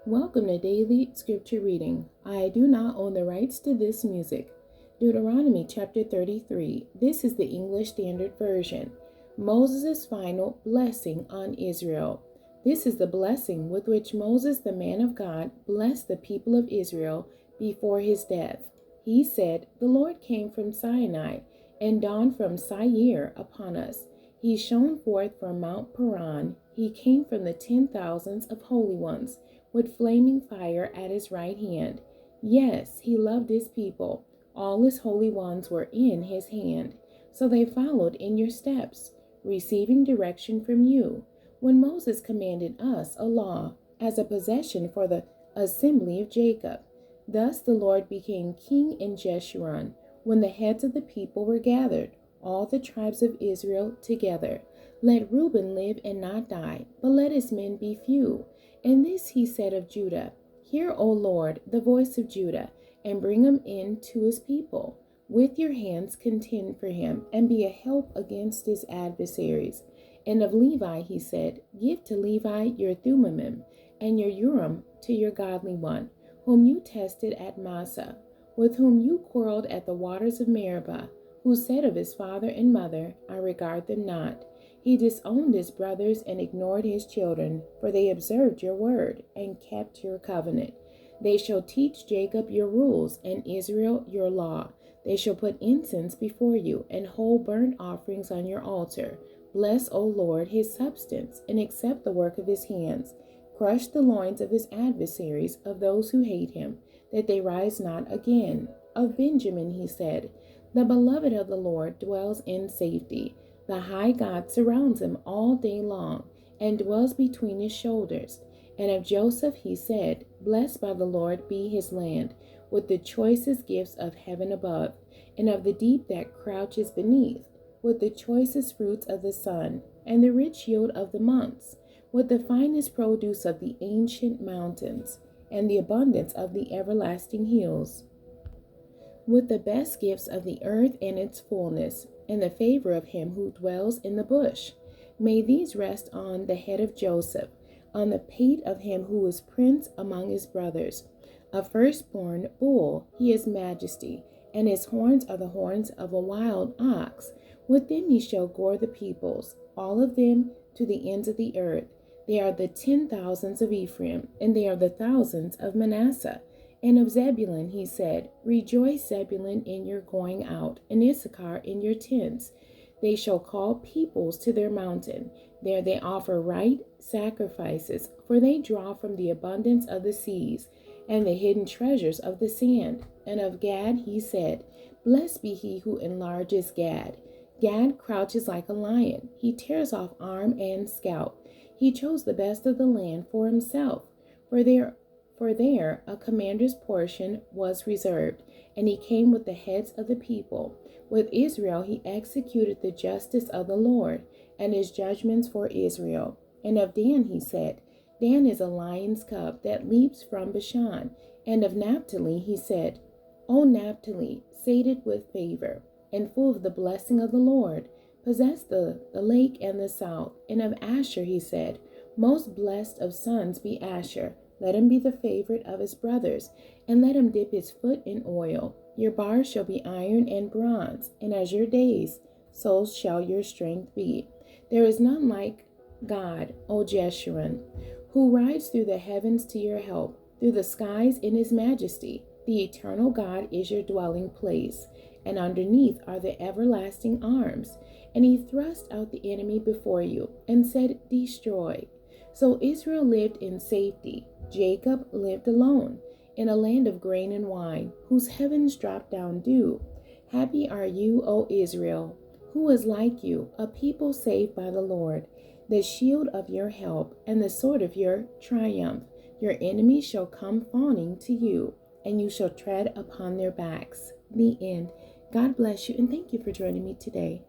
Welcome to Daily Scripture Reading. I do not own the rights to this music. Deuteronomy chapter 33. This is the English Standard Version. Moses' final blessing on Israel. This is the blessing with which Moses, the man of God, blessed the people of Israel before his death. He said, "The Lord came from Sinai and dawned from Seir upon us. He shone forth from Mount Paran. He came from the 10,000s of holy ones, with flaming fire at his right hand. Yes, he loved his people. All his holy ones were in his hand. So they followed in your steps, receiving direction from you. When Moses commanded us a law as a possession for the assembly of Jacob. Thus the Lord became king in Jeshurun, when the heads of the people were gathered, all the tribes of Israel together. Let Reuben live and not die, but let his men be few. And this he said of Judah, Hear, O Lord, the voice of Judah, and bring him in to his people. With your hands contend for him, and be a help against his adversaries. And of Levi he said, Give to Levi your Thummim, and your Urim to your godly one, whom you tested at Massah, with whom you quarreled at the waters of Meribah, who said of his father and mother, I regard them not. He disowned his brothers and ignored his children, for they observed your word and kept your covenant. They shall teach Jacob your rules and Israel your law. They shall put incense before you and hold burnt offerings on your altar. Bless, O Lord, his substance, and accept the work of his hands. Crush the loins of his adversaries, of those who hate him, that they rise not again. Of Benjamin he said, The beloved of the Lord dwells in safety. The high God surrounds him all day long, and dwells between his shoulders. And of Joseph he said, Blessed by the Lord be his land, with the choicest gifts of heaven above, and of the deep that crouches beneath, with the choicest fruits of the sun, and the rich yield of the months, with the finest produce of the ancient mountains, and the abundance of the everlasting hills, with the best gifts of the earth and its fullness, and the favor of him who dwells in the bush. May these rest on the head of Joseph, on the pate of him who is prince among his brothers. A firstborn bull, he is majesty, and his horns are the horns of a wild ox. With them he shall gore the peoples, all of them to the ends of the earth. They are the 10,000s of Ephraim, and they are the thousands of Manasseh. And of Zebulun he said, Rejoice, Zebulun, in your going out, and Issachar in your tents. They shall call peoples to their mountain. There they offer right sacrifices, for they draw from the abundance of the seas, and the hidden treasures of the sand. And of Gad he said, Blessed be he who enlarges Gad. Gad crouches like a lion. He tears off arm and scalp. He chose the best of the land for himself, for there a commander's portion was reserved, and he came with the heads of the people. With Israel he executed the justice of the Lord, and his judgments for Israel. And of Dan he said, Dan is a lion's cub that leaps from Bashan. And of Naphtali he said, O Naphtali, sated with favor, and full of the blessing of the Lord, possess the lake and the south. And of Asher he said, Most blessed of sons be Asher. Let him be the favorite of his brothers, and let him dip his foot in oil. Your bars shall be iron and bronze, and as your days, so shall your strength be. There is none like God, O Jeshurun, who rides through the heavens to your help, through the skies in his majesty. The eternal God is your dwelling place, and underneath are the everlasting arms. And he thrust out the enemy before you, and said, Destroy. So Israel lived in safety. Jacob lived alone, in a land of grain and wine, whose heavens drop down dew. Happy are you, O Israel! Who is like you, a people saved by the Lord, the shield of your help, and the sword of your triumph? Your enemies shall come fawning to you, and you shall tread upon their backs. The end. God bless you, and thank you for joining me today.